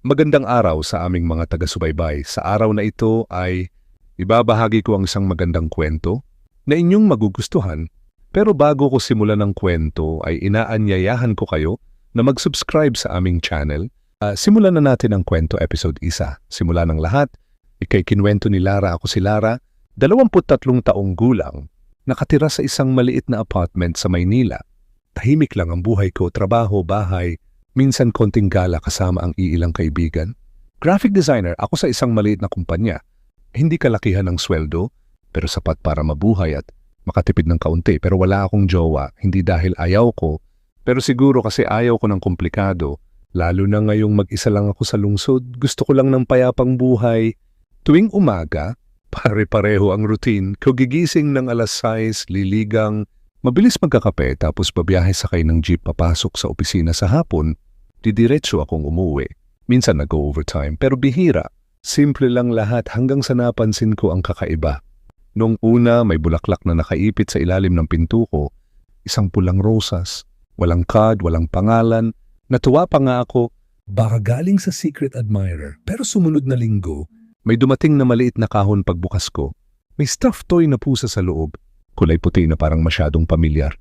Magandang araw sa aming mga taga-subaybay. Sa araw na ito ay ibabahagi ko ang isang magandang kwento na inyong magugustuhan. Pero bago ko simulan ng kwento ay inaanyayahan ko kayo na mag-subscribe sa aming channel. Simulan na natin ang kwento episode 1. Simula ng lahat, ikay kinwento ni Lara. Ako si Lara, 23 taong gulang, nakatira sa isang maliit na apartment sa Maynila. Tahimik lang ang buhay ko, trabaho, bahay, minsan konting gala kasama ang iilang kaibigan. Graphic designer ako sa isang maliit na kumpanya. Hindi kalakihan ng sweldo, pero sapat para mabuhay at makatipid ng kaunti. Pero wala akong jowa, hindi dahil ayaw ko, pero siguro kasi ayaw ko ng komplikado. Lalo na ngayong mag-isa lang ako sa lungsod, gusto ko lang ng payapang buhay. Tuwing umaga, pare-pareho ang routine. Gigising ng alas 6, liligang, mabilis magkakape tapos babiyahe sakay ng jeep papasok sa opisina sa hapon, didiretso akong umuwi. Minsan nag-overtime pero bihira. Simple lang lahat hanggang sa napansin ko ang kakaiba. Noong una may bulaklak na nakaipit sa ilalim ng pinto ko. Isang pulang rosas, walang card, walang pangalan. Natuwa pa nga ako, baka galing sa secret admirer. Pero sumunod na linggo, may dumating na maliit na kahon pagbukas ko. May stuffed toy na pusa sa loob. Kulay puti na parang masyadong pamilyar.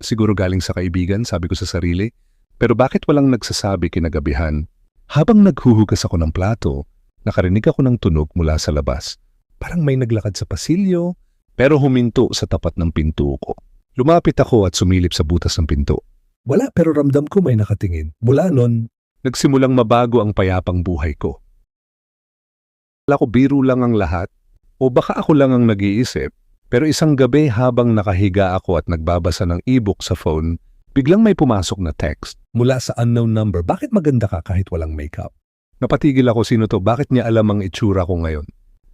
Siguro galing sa kaibigan, sabi ko sa sarili. Pero bakit walang nagsasabi kinagabihan? Habang naghuhugas ako ng plato, nakarinig ako ng tunog mula sa labas. Parang may naglakad sa pasilyo, pero huminto sa tapat ng pinto ko. Lumapit ako at sumilip sa butas ng pinto. Wala, pero ramdam ko may nakatingin. Mula nun, nagsimulang mabago ang payapang buhay ko. Wala ko biro lang ang lahat, o baka ako lang ang nag-iisip. Pero isang gabi habang nakahiga ako at nagbabasa ng e-book sa phone, biglang may pumasok na text mula sa unknown number. Bakit maganda ka kahit walang makeup? Napatigil ako, sino to? Bakit niya alam ang itsura ko ngayon?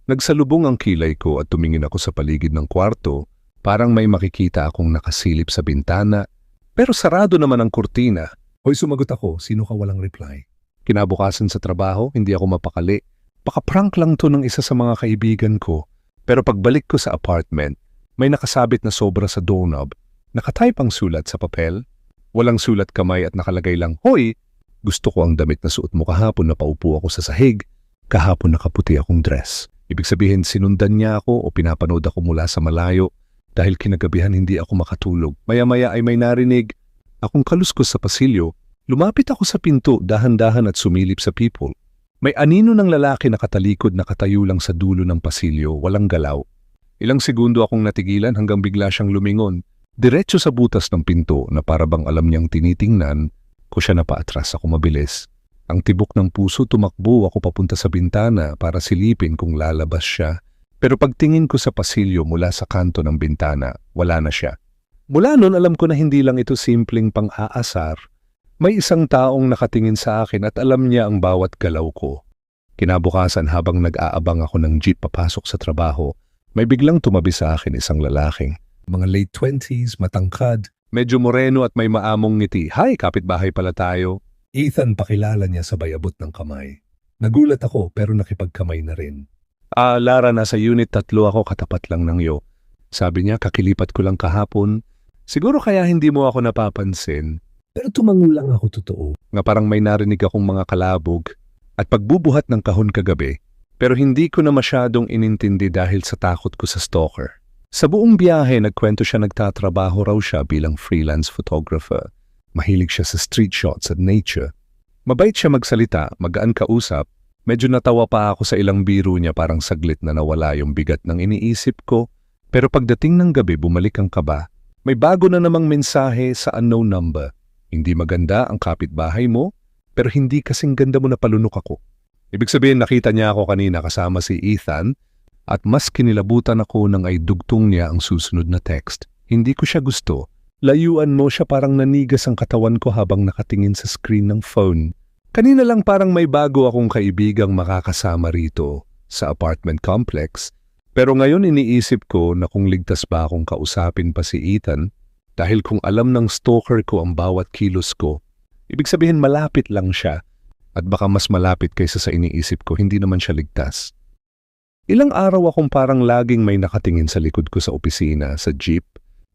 Nagsalubong ang kilay ko at tumingin ako sa paligid ng kwarto. Parang may makikita akong nakasilip sa bintana. Pero sarado naman ang kurtina. Hoy, sumagot ako, sino ka? Walang reply. Kinabukasan sa trabaho, hindi ako mapakali. Baka prank lang to ng isa sa mga kaibigan ko. Pero pagbalik ko sa apartment, may nakasabit na sobra sa doorknob. Nakatype ang sulat sa papel. Walang sulat kamay at nakalagay lang, "Hoy, gusto ko ang damit na suot mo kahapon na paupo ako sa sahig. Kahapon nakaputi akong dress." Ibig sabihin sinundan niya ako o pinapanood ako mula sa malayo dahil kinagabihan hindi ako makatulog. Maya-maya ay may narinig akong kaluskos sa pasilyo. Lumapit ako sa pinto, dahan-dahan at sumilip sa people. May anino ng lalaki na katalikod na katayo lang sa dulo ng pasilyo, walang galaw. Ilang segundo akong natigilan hanggang bigla siyang lumingon. Diretso sa butas ng pinto na parabang alam niyang tinitingnan ko siya na paatras ako mabilis. Ang tibok ng puso tumakbo ako papunta sa bintana para silipin kung lalabas siya. Pero pagtingin ko sa pasilyo mula sa kanto ng bintana, wala na siya. Mula noon alam ko na hindi lang ito simpleng pang-aasar. May isang taong nakatingin sa akin at alam niya ang bawat galaw ko. Kinabukasan habang nag-aabang ako ng jeep papasok sa trabaho, may biglang tumabi sa akin isang lalaking. Mga late 20s, matangkad, medyo moreno at may maamong ngiti. "Hi, kapitbahay pala tayo." Ethan, pakilala niya sabay abot ng kamay. Nagulat ako pero nakipagkamay na rin. Lara, nasa unit 3 ako, katapat lang ng iyo." Sabi niya, "Kakilipat ko lang kahapon. Siguro kaya hindi mo ako napapansin." Pero tumango lang ako, totoo. Nga parang may narinig akong mga kalabog at pagbubuhat ng kahon kagabi, pero hindi ko na masyadong inintindi dahil sa takot ko sa stalker. Sa buong biyahe, nagkwento siya nagtatrabaho raw siya bilang freelance photographer. Mahilig siya sa street shots at nature. Mabait siya magsalita, magaan kausap. Medyo natawa pa ako sa ilang biro niya, parang saglit na nawala yung bigat ng iniisip ko. Pero pagdating ng gabi, bumalik ang kaba. May bago na namang mensahe sa unknown number. "Hindi maganda ang kapitbahay mo, pero hindi kasing ganda mo na palunok ako." Ibig sabihin nakita niya ako kanina kasama si Ethan at mas kinilabutan ako nang ay dugtong niya ang susunod na text. "Hindi ko siya gusto. Layuan mo siya." Parang nanigas ang katawan ko habang nakatingin sa screen ng phone. Kanina lang parang may bago akong kaibigang makakasama rito sa apartment complex. Pero ngayon iniisip ko na kung ligtas ba akong kausapin pa si Ethan. Dahil kung alam ng stalker ko ang bawat kilos ko, ibig sabihin malapit lang siya at baka mas malapit kaysa sa iniisip ko, hindi naman siya ligtas. Ilang araw akong parang laging may nakatingin sa likod ko sa opisina, sa jeep,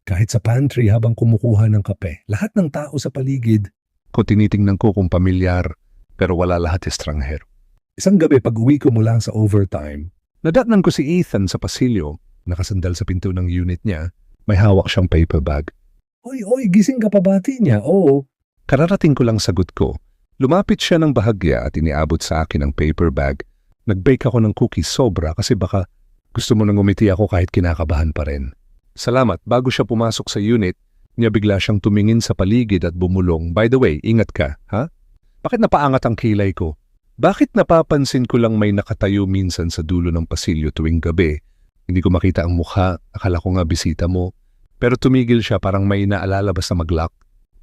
kahit sa pantry habang kumukuha ng kape. Lahat ng tao sa paligid ko tinitingnan ko kung pamilyar, pero wala lahat estranghero. Isang gabi pag-uwi ko mula sa overtime, nadatnan ko si Ethan sa pasilyo, nakasandal sa pinto ng unit niya, may hawak siyang paper bag. Oy, gising ka pa bati niya, oo. Kararating ko lang sagot ko. Lumapit siya ng bahagya at iniabot sa akin ang paper bag. Nag-bake ako ng cookies sobra kasi baka gusto mo nang umiti ako kahit kinakabahan pa rin. Salamat, bago siya pumasok sa unit, niya bigla siyang tumingin sa paligid at bumulong, "By the way, ingat ka, ha? Bakit napaangat ang kilay ko? Bakit napapansin ko lang may nakatayo minsan sa dulo ng pasilyo tuwing gabi? Hindi ko makita ang mukha, akala ko nga bisita mo. Pero tumigil siya parang may inaalala basta mag-lock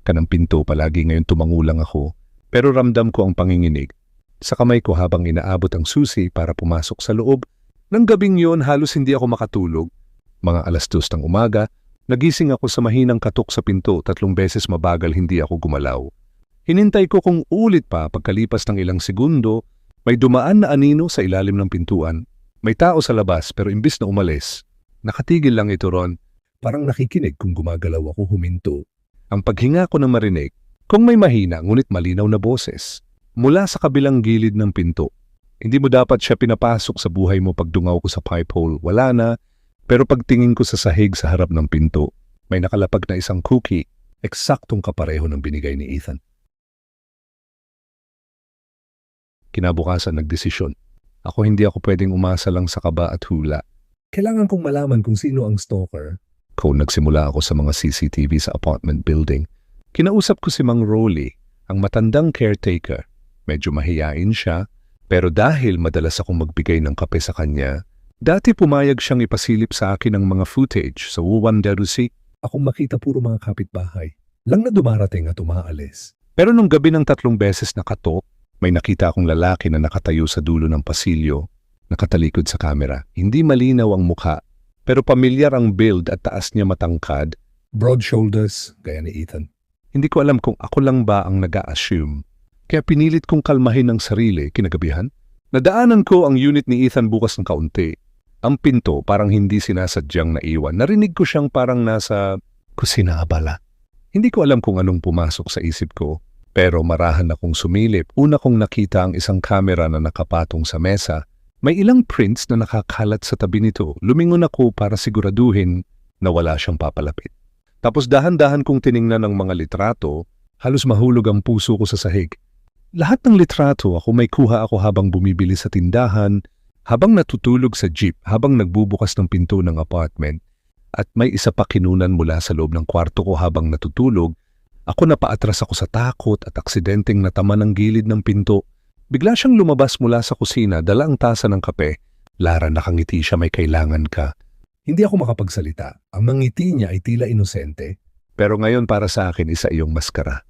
ka ng pinto palagi ngayon tumangulang ako. Pero ramdam ko ang panginginig. Sa kamay ko habang inaabot ang susi para pumasok sa loob. Nang gabing yon halos hindi ako makatulog. Mga 2:00 ng umaga, nagising ako sa mahinang katok sa pinto 3 beses mabagal hindi ako gumalaw. Hinintay ko kung ulit pa pagkalipas ng ilang segundo, may dumaan na anino sa ilalim ng pintuan. May tao sa labas pero imbis na umalis, nakatigil lang ito ron. Parang nakikinig kung gumagalaw ako huminto. Ang paghinga ko na marinig, kung may mahina ngunit malinaw na boses, mula sa kabilang gilid ng pinto. Hindi mo dapat siya pinapasok sa buhay mo pag dungaw ko sa pipe hole, wala na. Pero pagtingin ko sa sahig sa harap ng pinto, may nakalapag na isang cookie, eksaktong kapareho ng binigay ni Ethan. Kinabukasan nagdesisyon. Hindi ako pwedeng umasa lang sa kaba at hula. Kailangan kong malaman kung sino ang stalker. Nagsimula ako sa mga CCTV sa apartment building. Kinausap ko si Mang Rolly, ang matandang caretaker. Medyo mahiyain siya, pero dahil madalas akong magbigay ng kape sa kanya, dati pumayag siyang ipasilip sa akin ang mga footage sa Wuwan Derusi. Akong makita puro mga kapitbahay. Lang na dumarating at umaalis. Pero nung gabi ng 3 beses na katok, may nakita akong lalaki na nakatayo sa dulo ng pasilyo, nakatalikod sa kamera. Hindi malinaw ang mukha, pero pamilyar ang build at taas niya matangkad. Broad shoulders, gaya ni Ethan. Hindi ko alam kung ako lang ba ang nag-a-assume. Kaya pinilit kong kalmahin ang sarili kinagabihan. Nadaanan ko ang unit ni Ethan bukas ng kaunti. Ang pinto parang hindi sinasadyang naiwan. Narinig ko siyang parang nasa kusina abala. Hindi ko alam kung anong pumasok sa isip ko. Pero marahan akong sumilip. Una kong nakita ang isang kamera na nakapatong sa mesa. May ilang prints na nakakalat sa tabi nito. Lumingon ako para siguraduhin na wala siyang papalapit. Tapos dahan-dahan kong tiningnan ang mga litrato. Halos mahulog ang puso ko sa sahig. Lahat ng litrato may kuha ako habang bumibili sa tindahan, habang natutulog sa jeep, habang nagbubukas ng pinto ng apartment. At may isa pa kinunan mula sa loob ng kwarto ko habang natutulog. Ako napaatras ako sa takot at aksidenteng natama ng gilid ng pinto. Bigla siyang lumabas mula sa kusina, dala ang tasa ng kape. Lara, nakangiti siya, may kailangan ka. Hindi ako makapagsalita. Ang mangiti niya ay tila inosente. Pero ngayon para sa akin, isa iyong maskara.